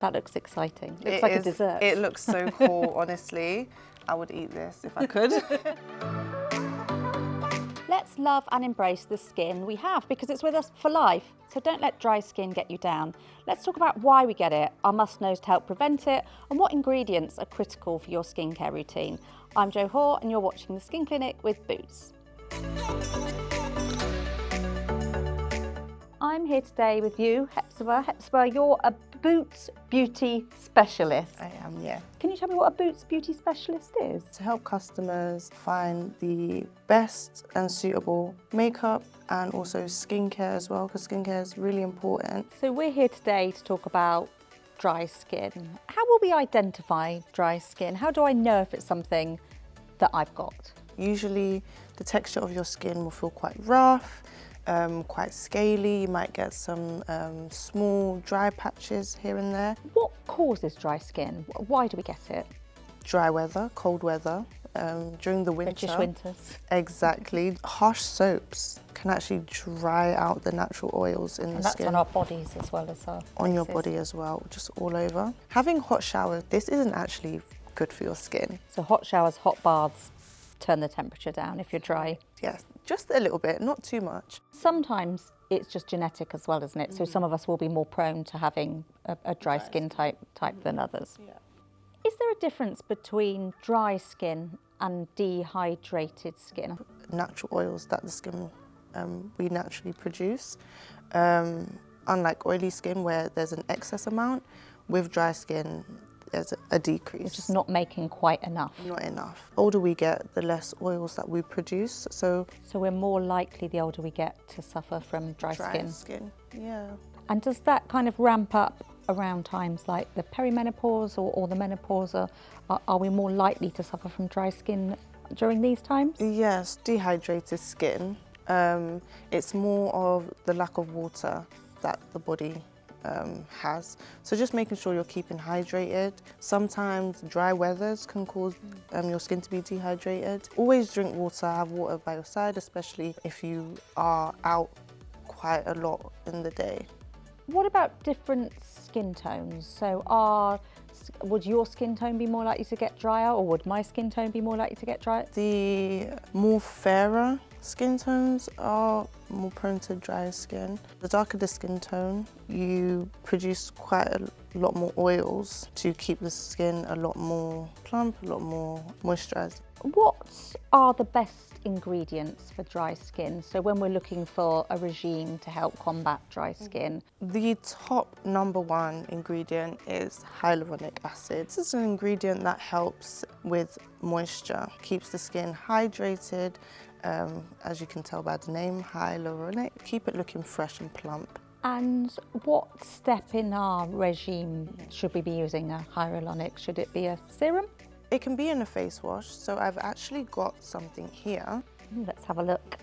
That looks exciting. Looks like a dessert. It looks so cool, honestly. I would eat this if I could. Let's love and embrace the skin we have because it's with us for life. So don't let dry skin get you down. Let's talk about why we get it, our must-knows to help prevent it, and what ingredients are critical for your skincare routine. I'm Jo Hoare and you're watching The Skin Clinic with Boots. I'm here today with you, Hepzibah. Hepzibah, you're a Boots beauty specialist. I am, yeah. Can you tell me what a Boots beauty specialist is? To help customers find the best and suitable makeup and also skincare as well, because skincare is really important. So we're here today to talk about dry skin. How will we identify dry skin? How do I know if it's something that I've got? Usually the texture of your skin will feel quite rough, quite scaly. You might get some small dry patches here and there. What causes dry skin? Why do we get it? Dry weather, cold weather, during the winter. British winters. Exactly. Harsh soaps can actually dry out the natural oils in the That's skin. on our bodies as well as our On your faces. body as well, just all over. Having hot showers, this isn't actually good for your skin. So hot showers, hot baths, turn the temperature down if you're dry. Yes, just a little bit, not too much. Sometimes it's just genetic as well, isn't it? So some of us will be more prone to having a dry skin type than others. Yeah. Is there a difference between dry skin and dehydrated skin? Natural oils that the skin we naturally produce. Unlike oily skin where there's an excess amount, with dry skin there's a decrease. It's just not making quite enough. Not enough. Older we get, the less oils that we produce. So we're more likely the older we get to suffer from dry skin. skin. Yeah. And does that kind of ramp up around times like the perimenopause or the menopause? Are we more likely to suffer from dry skin during these times? Yes, dehydrated skin. It's more of the lack of water that the body has. So just making sure you're keeping hydrated. Sometimes dry weathers can cause your skin to be dehydrated. Always drink water, have water by your side, especially if you are out quite a lot in the day. What about different skin tones? So would your skin tone be more likely to get drier or would my skin tone be more likely to get drier? The more fairer skin tones are more prone to dry skin. The darker the skin tone, you produce quite a lot more oils to keep the skin a lot more plump, a lot more moisturised. What are the best ingredients for dry skin? So when we're looking for a regime to help combat dry skin. The top #1 ingredient is hyaluronic acid. This is an ingredient that helps with moisture, keeps the skin hydrated, as you can tell by the name, hyaluronic. Keep it looking fresh and plump. And what step in our regime should we be using a hyaluronic? Should it be a serum? It can be in a face wash, so I've actually got something here. Let's have a look.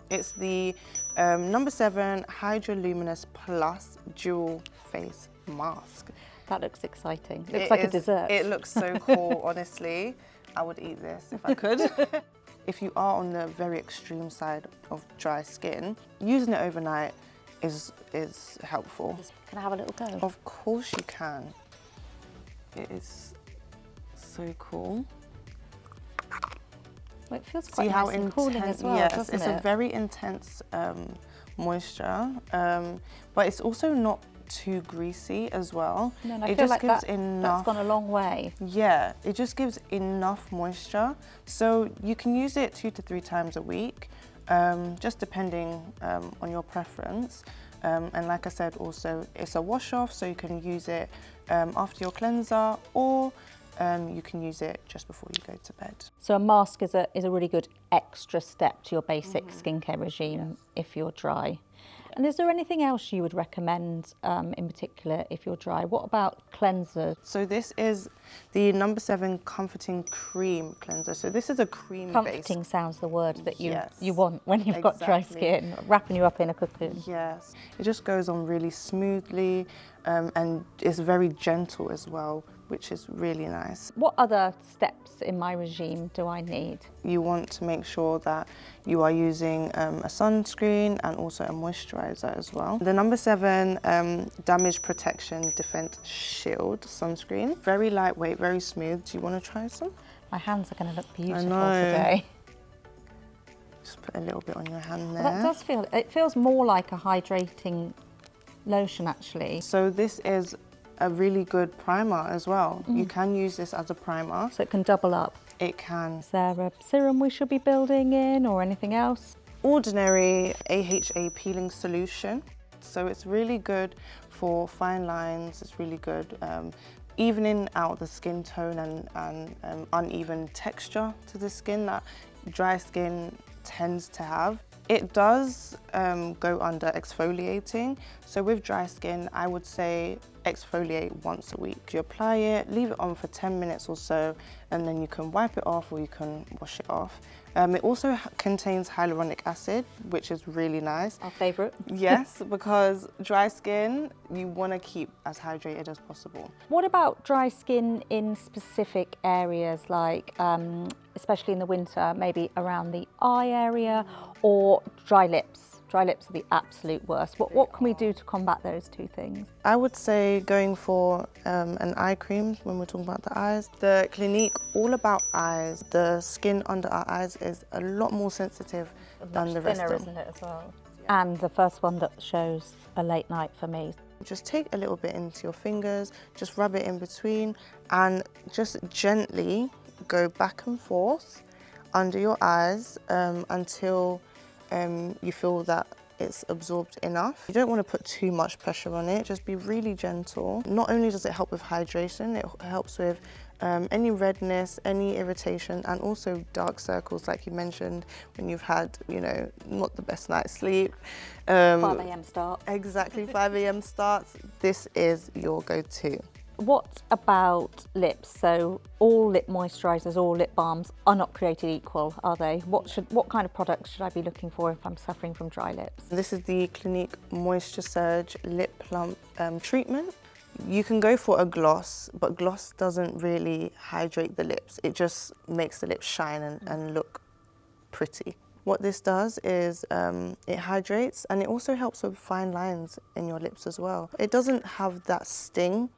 It's the #7 Hydroluminous Plus Dual Face Mask. That looks exciting. Looks like a dessert. It looks so cool, honestly. I would eat this if I could. If you are on the very extreme side of dry skin, using it overnight is helpful. Can I have a little go? Of course you can. It is so cool. Well, it feels quite See how nice and cooling as well, yes, doesn't it's it? a very intense moisture, but it's also not too greasy as well. No, and I It feel just like gives that's enough. gone a long way. Yeah, it just gives enough moisture. So you can use it 2 to 3 times a week, just depending on your preference. And like I said, also it's a wash off, so you can use it after your cleanser, or you can use it just before you go to bed. So a mask is a really good extra step to your basic skincare regime if you're dry. And is there anything else you would recommend in particular if you're dry? What about cleanser? So this is the #7 Comforting Cream Cleanser. So this is a cream Comforting sounds the word that Yes. you want when you've got dry Exactly. skin, wrapping you up in a cocoon. Yes, it just goes on really smoothly. and it's very gentle as well, which is really nice. What other steps in my regime do I need? You want to make sure that you are using a sunscreen and also a moisturizer as well. The number 7, Damage Protection Defense Shield sunscreen. Very lightweight, very smooth. Do you want to try some? My hands are going to look beautiful know. today. Just put a little bit on your hand there. Well, that does feel, it feels more like a hydrating lotion actually. So this is a really good primer as well. You can use this as a primer. So it can double up. It can. Is there a serum we should be building in or anything else? Ordinary AHA peeling solution. So it's really good for fine lines. It's really good evening out the skin tone and uneven texture to the skin that dry skin tends to have. It does go under exfoliating. So with dry skin, I would say exfoliate once a week. You apply it, leave it on for 10 minutes or so, and then you can wipe it off or you can wash it off. It also contains hyaluronic acid, which is really nice. Our favourite. Yes, because dry skin, you want to keep as hydrated as possible. What about dry skin in specific areas, like especially in the winter, maybe around the eye area, or dry lips? Dry lips are the absolute worst. What can we do to combat those two things? I would say going for an eye cream when we're talking about the eyes. The Clinique All About Eyes, the skin under our eyes is a lot more sensitive than the rest of them. Isn't it, as well? And the first one that shows a late night for me. Just take a little bit into your fingers, just rub it in between, and just gently go back and forth under your eyes until you feel that it's absorbed enough. You don't want to put too much pressure on it, just be really gentle. Not only does it help with hydration, it helps with any redness, any irritation, and also dark circles like you mentioned when you've had, you know, not the best night's sleep. 5 a.m. start. Exactly, 5 a.m. starts. This is your go-to. What about lips? So all lip moisturisers, all lip balms are not created equal, are they? What kind of products should I be looking for if I'm suffering from dry lips? This is the Clinique Moisture Surge Lip Plump treatment. You can go for a gloss, but gloss doesn't really hydrate the lips. It just makes the lips shine and look pretty. What this does is it hydrates, and it also helps with fine lines in your lips as well. It doesn't have that sting.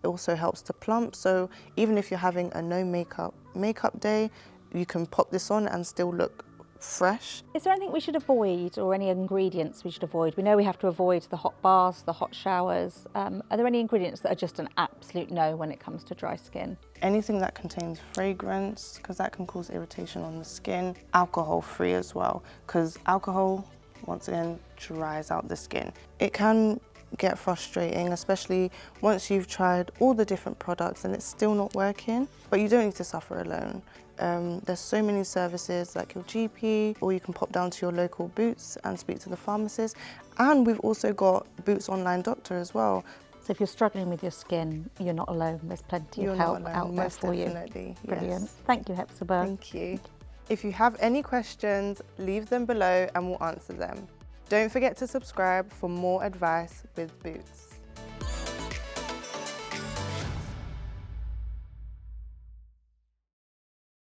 It also helps to plump, so even if you're having a no makeup day, you can pop this on and still look fresh. Is there anything we should avoid, or any ingredients we should avoid? We know we have to avoid the hot baths, the hot showers. Are there any ingredients that are just an absolute no when it comes to dry skin? Anything that contains fragrance, because that can cause irritation on the skin. Alcohol-free as well, because alcohol, once again, dries out the skin. It can get frustrating, especially once you've tried all the different products and it's still not working, but you don't need to suffer alone. There's so many services like your GP, or you can pop down to your local Boots and speak to the pharmacist. And we've also got Boots Online Doctor as well. So if you're struggling with your skin, you're not alone. There's plenty of help out there for you. Definitely, Brilliant. yes. Thank you, Hepzibah. Thank you. If you have any questions, leave them below and we'll answer them. Don't forget to subscribe for more advice with Boots.